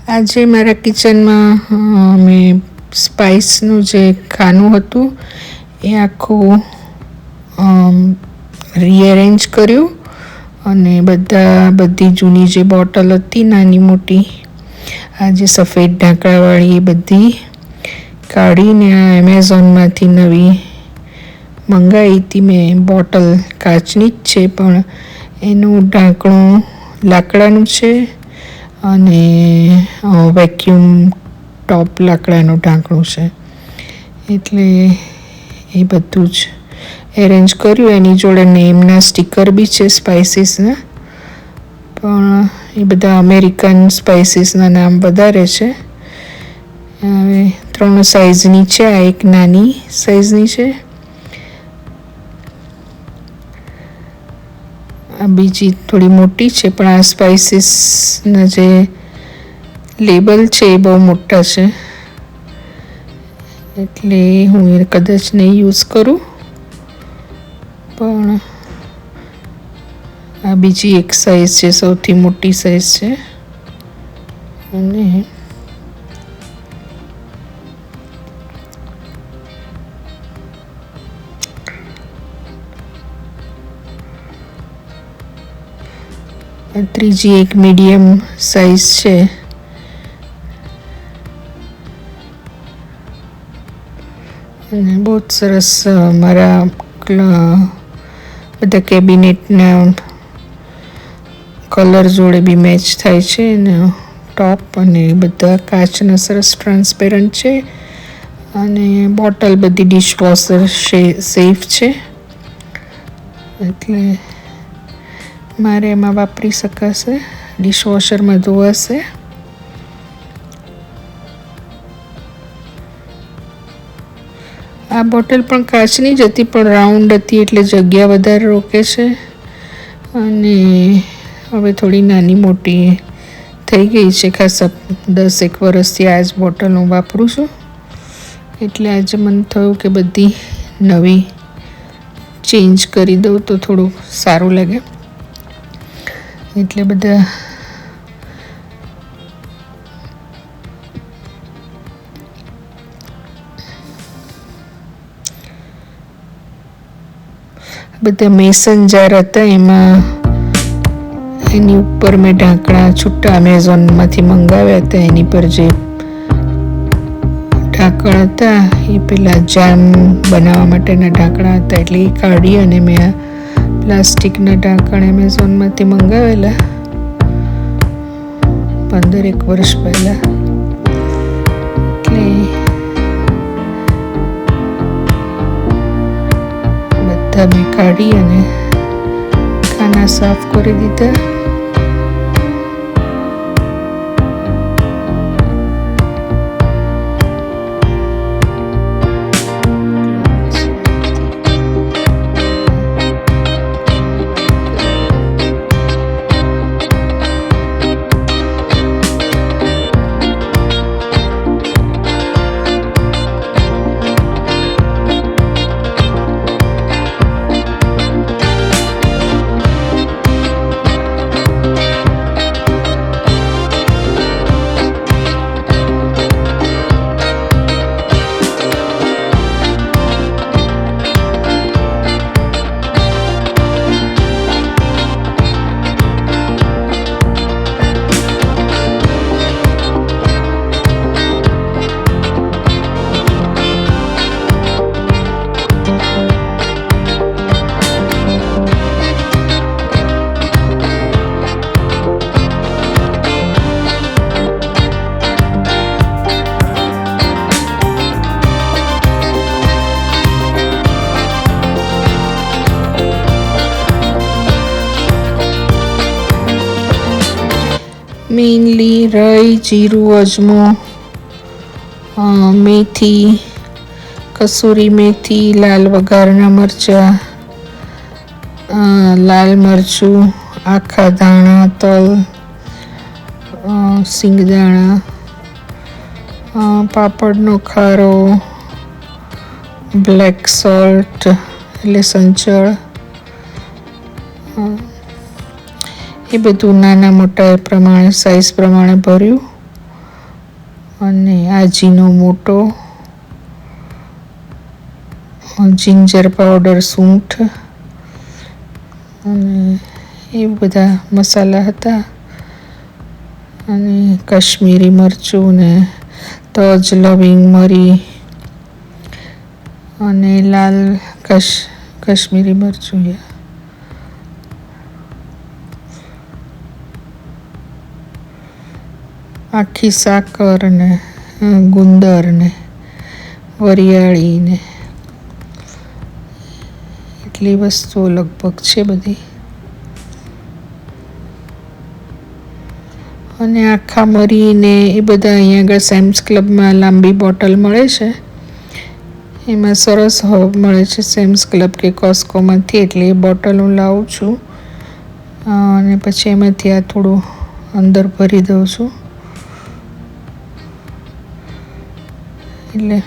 આજે મારા કિચનમાં મેં સ્પાઇસનું જે ખાનું હતું એ આખું રીઅરેન્જ કર્યું અને બધી જૂની જે બોટલ હતી નાની મોટી આ જે સફેદ ઢાંકણાવાળી એ બધી કાઢીને આ એમેઝોનમાંથી નવી મંગાવી હતી મેં. બોટલ કાચની જ છે પણ એનું ઢાંકણું લાકડાનું છે અને વેક્યુમ ટોપ લાકડાનું ઢાંકણું છે, એટલે એ બધું જ એરેન્જ કર્યું. એની જોડે નેમના સ્ટીકર બી છે સ્પાઇસીસના, પણ એ બધા અમેરિકન સ્પાઇસીસના નામ વધારે છે. હવે 3 સાઇઝની છે, આ એક નાની સાઇઝની છે, આ બીજી થોડી મોટી છે, પણ આ સ્પાઇસીસના જે લેબલ છે એ બહુ મોટા છે, એટલે હું એ કદાચ નહીં યુઝ કરું. પણ આ બીજી એક સાઇઝ છે, સૌથી મોટી સાઇઝ છે. અને ત્રીજી એક મીડિયમ સાઇઝ છે. અને બહુ જ સરસ મારા બધા કેબિનેટના કલર જોડે બી મેચ થાય છે. અને ટોપ અને બધા કાચના સરસ ટ્રાન્સપેરન્ટ છે. અને બોટલ બધી ડિશવોશર સેફ છે, એટલે મારે એમાં વાપરી શકાશે, ડિશવોશરમાં ધોવાશે. આ બોટલ પણ કાચની જ હતી પણ રાઉન્ડ હતી એટલે જગ્યા વધારે રોકે છે. અને હવે થોડી નાની મોટી થઈ ગઈ છે, ખાસા 10-1 વર્ષથી આ જ બોટલ હું વાપરું છું. એટલે આજે મને થયું કે બધી નવી ચેન્જ કરી દઉં તો થોડું સારું લાગે. એટલે બધા મેસન જાર હતા, એમાં એની ઉપર મેં ઢાંકણા છૂટા અમેઝોનમાંથી મંગાવ્યા હતા. એની પર જે ઢાંકણ હતા એ પેલા જામ બનાવવા માટેના ઢાંકણા હતા, એટલે એ કાઢી અને મેં આ પ્લાસ્ટિકના ઢાંકણ એમેઝોનમાંથી મંગાવેલા 15-1 વર્ષ પહેલાં. એટલે બધા મેં કાઢી અને ખાના સાફ કરી દીધા. મેઇનલી રાઈ, જીરું, અજમો, મેથી, કસૂરી મેથી, લાલ વઘારના મરચાં, લાલ મરચું, આખા ધાણા, તલ, સિંગદાણા, પાપડનો ખારો, બ્લેક સોલ્ટ એટલે સંચળ, એ બધું નાના મોટા પ્રમાણે સાઇઝ પ્રમાણે ભર્યું અને આજીનો મોટો, જિંજર પાવડર, સૂંઠ અને એ બધા મસાલા હતા. અને કાશ્મીરી મરચું ને તજ, લવિંગ, મરી અને લાલ કાશ્મીરી મરચું. આખી સાકર ને ગુંદર ને વરિયાળી ને એટલી વસ્તુઓ લગભગ છે બધી. અને આખા મરીને એ બધા અહીંયા આગળ સેમ્સ ક્લબમાં લાંબી બોટલ મળે છે. એમાં સરસ હર્બ મળે છે સેમ્સ ક્લબ કે કોસ્કોમાંથી, એટલે એ બોટલ હું લાવું છું અને પછી એમાંથી આ થોડું અંદર ભરી દઉં છું. એટલે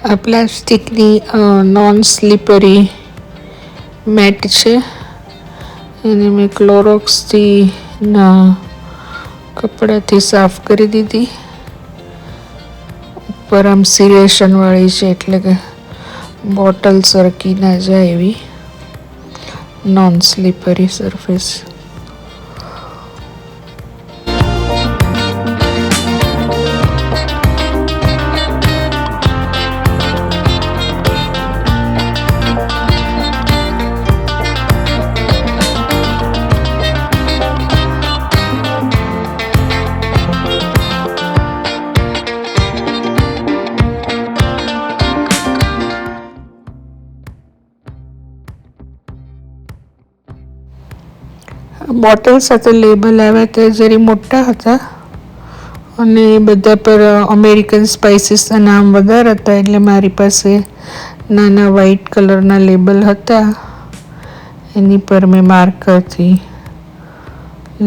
આ પ્લાસ્ટિકની નોન સ્લીપરી મેટ છે. એને મેં ક્લોરોક્સથી કપડાથી સાફ કરી દીધી. ઉપર આમ સિલેશનવાળી છે, એટલે કે બોટલ સરકી ના જાય એવી નોન સ્લીપરી સરફેસ. બોટલ સાથે લેબલ આવ્યા તે જરી મોટા હતા અને બધા પર અમેરિકન સ્પાઇસીસના નામ વધારે હતા, એટલે મારી પાસે નાના વ્હાઈટ કલરના લેબલ હતા. એની પર મેં માર્કરથી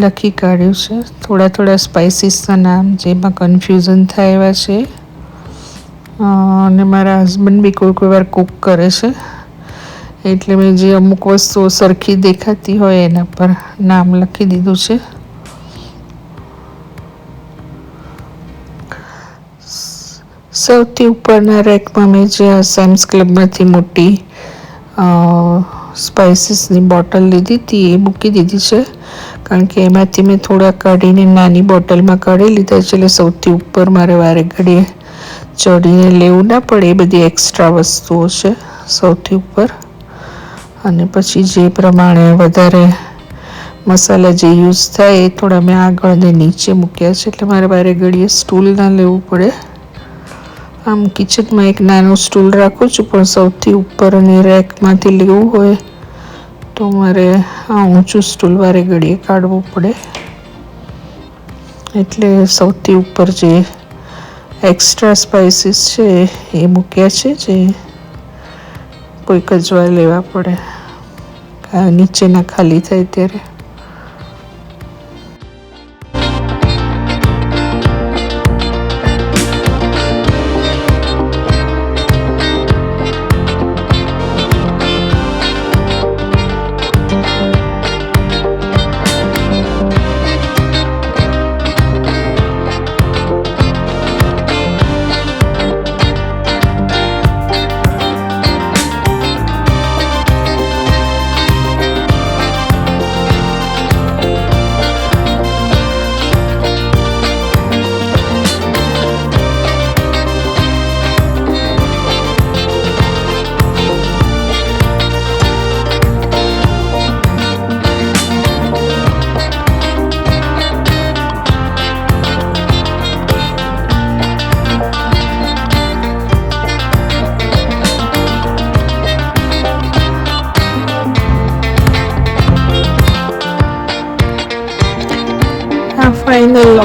લખી કાઢ્યું છે થોડા સ્પાઇસીસના નામ, જેમાં કન્ફ્યુઝન થાય એવા છે. અને મારા હસબન્ડ બી કોઈ વાર કૂક કરે છે, એટલે મેં જે અમુક વસ્તુઓ સરખી દેખાતી હોય એના પર નામ લખી દીધું છે. સૌથી ઉપરના રેકમાં મેં જે સેમ્સ ક્લબમાંથી મોટી સ્પાઇસીસની બોટલ લીધી હતી એ મૂકી દીધી છે, કારણ કે એમાંથી મેં થોડા કાઢીને નાની બોટલમાં કાઢી લીધા છે, એટલે સૌથી ઉપર મારે વારે ઘડીએ ચડીને લેવું ના પડે. એ બધી એક્સ્ટ્રા વસ્તુઓ છે સૌથી ઉપર. અને પછી જે પ્રમાણે વધારે મસાલા જે યુઝ થાય એ થોડા મેં આગળ ને નીચે મૂક્યા છે, એટલે મારે વારે ઘડીએ સ્ટૂલ ના લેવું પડે. આમ કિચનમાં એક નાનું સ્ટૂલ રાખું છું, પણ સૌથી ઉપરની રેકમાંથી લેવું હોય તો મારે આ ઊંચું સ્ટૂલ વારે ઘડીએ કાઢવું પડે. એટલે સૌથી ઉપર જે એક્સ્ટ્રા સ્પાઇસીસ છે એ મૂક્યા છે, જે કોઈક જ વાર લેવા પડે નીચેના ખાલી થાય ત્યારે.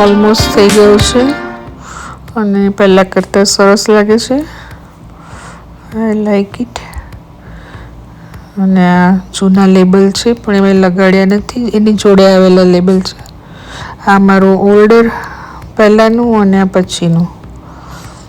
ઓલમોસ્ટ થઈ ગયો છે અને પહેલાં કરતાં સરસ લાગે છે. I like it. અને આ જૂના લેબલ છે પણ મેં લગાડ્યા નથી, એની જોડે આવેલા લેબલ છે. આ મારું ઓલ્ડર પહેલાંનું અને આ પછીનું.